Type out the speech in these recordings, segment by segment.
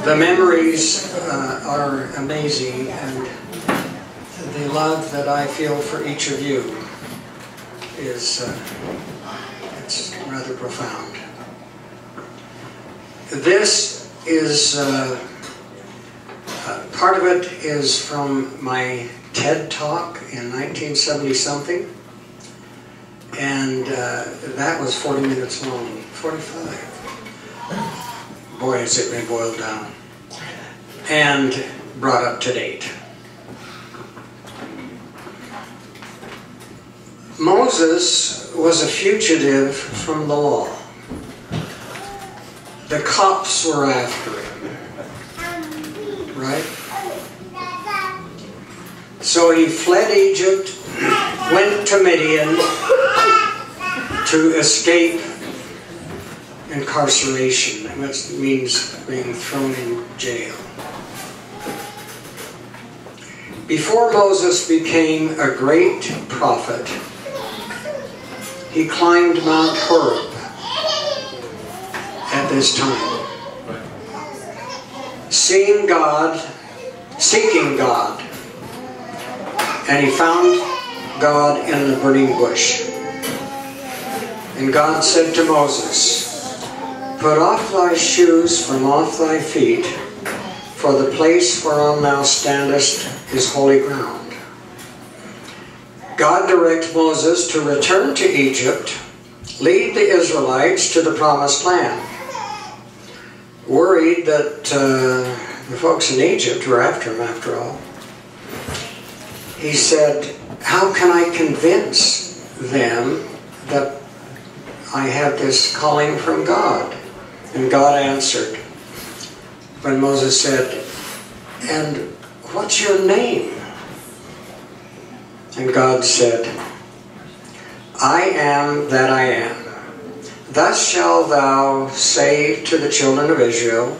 The memories are amazing, and the love that I feel for each of you is it's rather profound. This is part of it is from my TED Talk in 1970 something, and that was 40 minutes long, 45. Boy, has it been boiled down and brought up to date. Moses was a fugitive from the law. The cops were after him, right? So he fled Egypt, went to Midian to escape incarceration, which means being thrown in jail. Before Moses became a great prophet, he climbed Mount Horeb at this time, seeking God, and he found God in the burning bush. And God said to Moses, "Put off thy shoes from off thy feet, for the place whereon thou standest is holy ground." God directs Moses to return to Egypt, lead the Israelites to the promised land. Worried that the folks in Egypt were after him after all, he said, "How can I convince them that I have this calling from God?" And God answered when Moses said, "And what's your name?" And God said, "I am that I am. Thus shalt thou say to the children of Israel,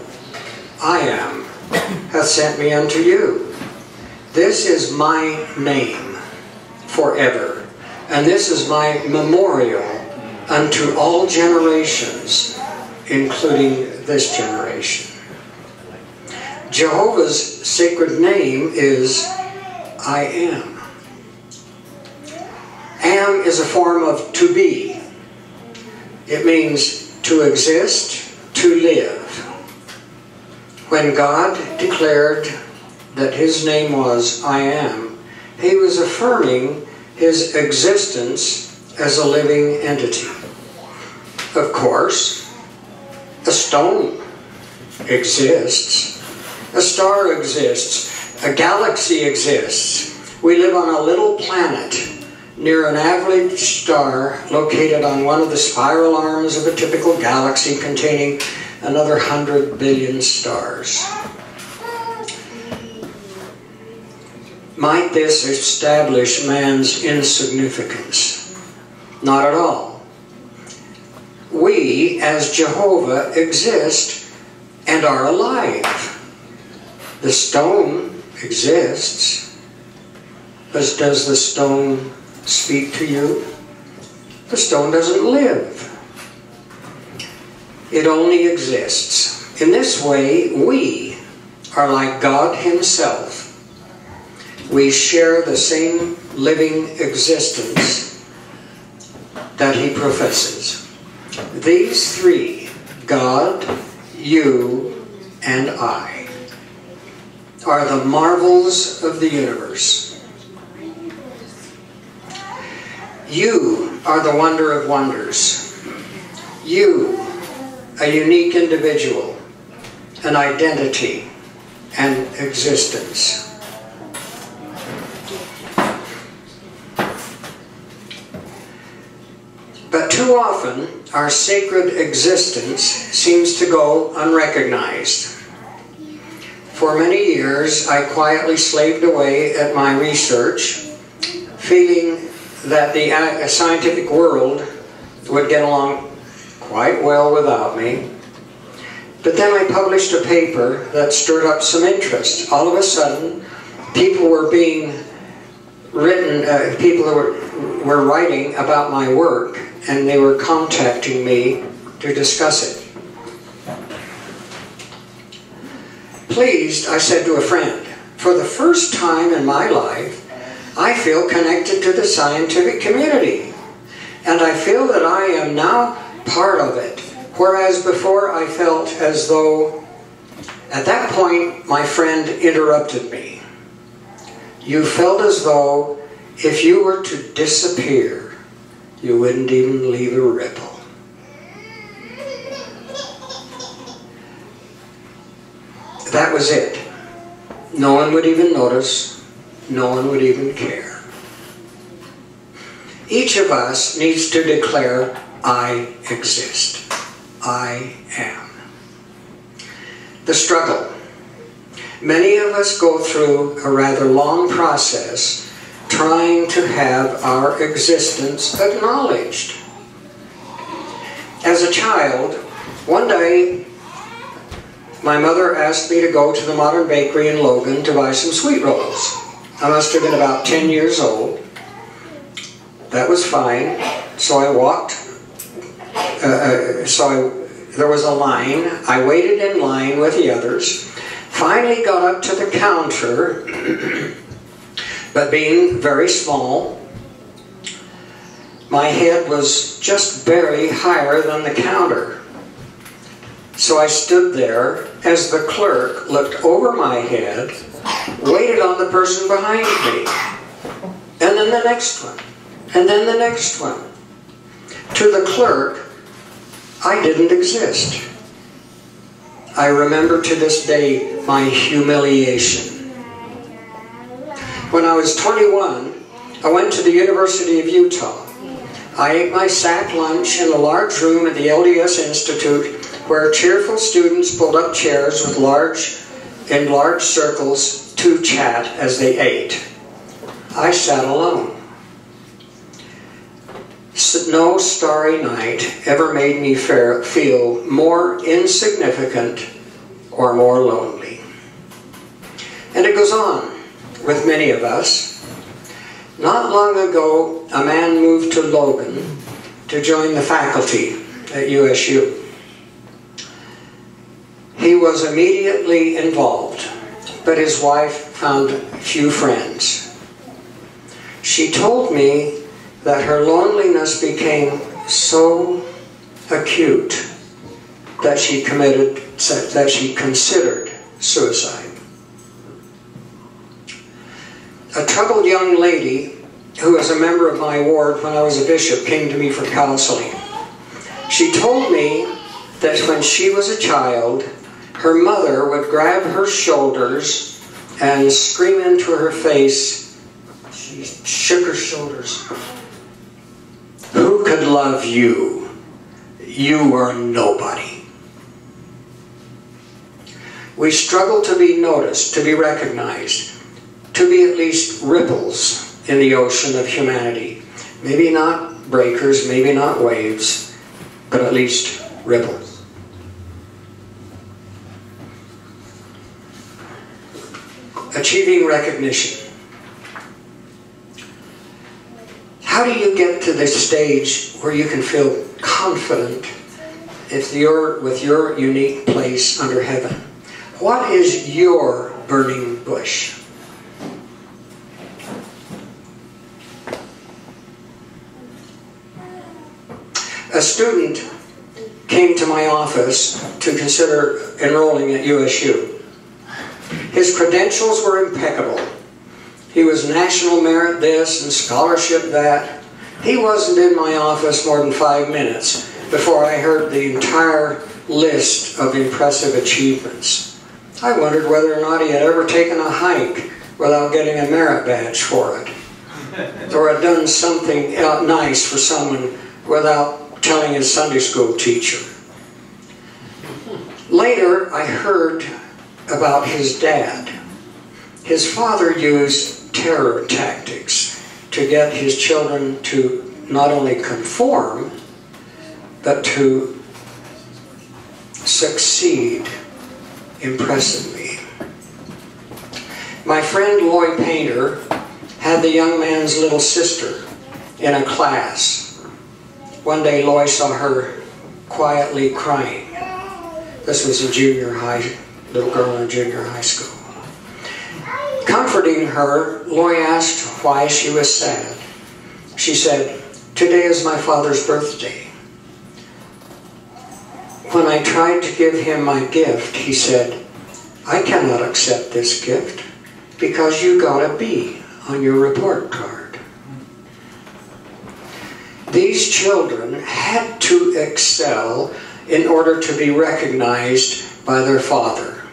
I am, hath sent me unto you. This is my name forever, and this is my memorial unto all generations, including this generation." Jehovah's sacred name is I am. Am is a form of to be. It means to exist, to live. When God declared that his name was I am, he was affirming his existence as a living entity. Of course, a stone exists. A star exists. A galaxy exists. We live on a little planet near an average star located on one of the spiral arms of a typical galaxy containing another 100 billion stars. Might this establish man's insignificance? Not at all. We, as Jehovah, exist and are alive. The stone exists, but does the stone speak to you? The stone doesn't live. It only exists. In this way, we are like God himself. We share the same living existence that he professes. These three, God, you, and I, are the marvels of the universe. You are the wonder of wonders. You, a unique individual, an identity, and existence. But too often, our sacred existence seems to go unrecognized. For many years, I quietly slaved away at my research, feeling that the scientific world would get along quite well without me. But then I published a paper that stirred up some interest. All of a sudden, people were being written, people were writing about my work, and they were contacting me to discuss it. Pleased, I said to a friend, "For the first time in my life, I feel connected to the scientific community, and I feel that I am now part of it, whereas before I felt as though..." At that point, my friend interrupted me. "You felt as though if you were to disappear, you wouldn't even leave a ripple." That was it. No one would even notice. No one would even care. Each of us needs to declare, "I exist. I am." The struggle. Many of us go through a rather long process trying to have our existence acknowledged. As a child, one day, my mother asked me to go to the Modern Bakery in Logan to buy some sweet rolls. I must have been about 10 years old. That was fine. So I walked, there was a line. I waited in line with the others. Finally got up to the counter, but being very small, my head was just barely higher than the counter. So I stood there as the clerk looked over my head, waited on the person behind me, and then the next one, and then the next one. To the clerk, I didn't exist. I remember to this day my humiliation. When I was 21, I went to the University of Utah. I ate my sack lunch in a large room at the LDS Institute, where cheerful students pulled up chairs with in large circles to chat as they ate. I sat alone. No starry night ever made me feel more insignificant or more lonely. And it goes on with many of us. Not long ago, a man moved to Logan to join the faculty at USU. He was immediately involved, but his wife found few friends. She told me that her loneliness became so acute that she considered suicide. A troubled young lady who was a member of my ward when I was a bishop came to me for counseling. She told me that when she was a child, her mother would grab her shoulders and scream into her face. She shook her shoulders. "Who could love you? You are nobody." We struggle to be noticed, to be recognized, to be at least ripples in the ocean of humanity. Maybe not breakers, maybe not waves, but at least ripples. Achieving recognition. How do you get to this stage where you can feel confident with your unique place under heaven? What is your burning bush? A student came to my office to consider enrolling at USU. His credentials were impeccable. He was national merit this and scholarship that. He wasn't in my office more than 5 minutes before I heard the entire list of impressive achievements. I wondered whether or not he had ever taken a hike without getting a merit badge for it, or had done something nice for someone without telling his Sunday school teacher. Later, I heard about his dad. His father used terror tactics to get his children to not only conform, but to succeed impressively. My friend Lloyd Painter had the young man's little sister in a class. One day Lloyd saw her quietly crying. This was in junior high little girl in junior high school. Comforting her, Loy asked why she was sad. She said, "Today is my father's birthday. When I tried to give him my gift, he said, 'I cannot accept this gift because you got a B on your report card.'" These children had to excel in order to be recognized by their father.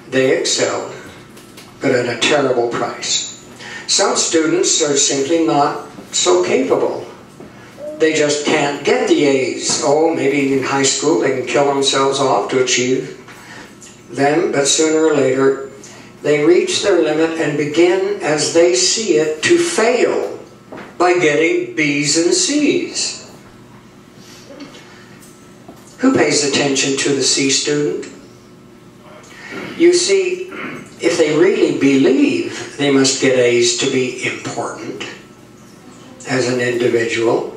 They excelled, but at a terrible price. Some students are simply not so capable. They just can't get the A's. Oh, maybe in high school they can kill themselves off to achieve them, but sooner or later they reach their limit and begin, as they see it, to fail by getting B's and C's. Who pays attention to the C student? You see, if they really believe they must get A's to be important as an individual,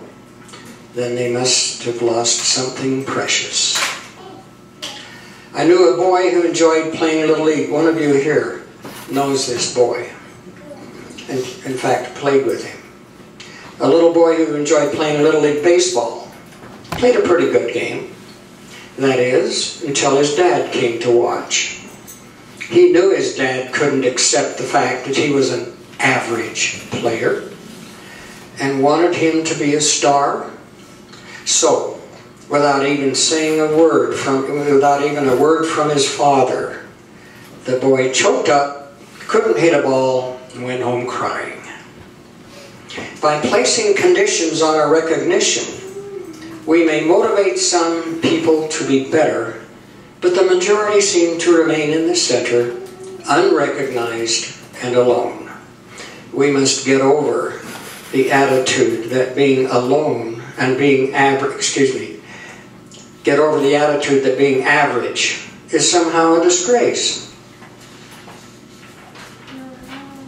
then they must have lost something precious. I knew a boy who enjoyed playing Little League. One of you here knows this boy, and in fact played with him. A little boy who enjoyed playing Little League baseball. Played a pretty good game. That is, until his dad came to watch. He knew his dad couldn't accept the fact that he was an average player and wanted him to be a star. So, without even saying a word without even a word from his father, the boy choked up, couldn't hit a ball, and went home crying. By placing conditions on our recognition, we may motivate some people to be better, but the majority seem to remain in the center, unrecognized and alone. We must get over the attitude that being alone and being get over the attitude that being average is somehow a disgrace.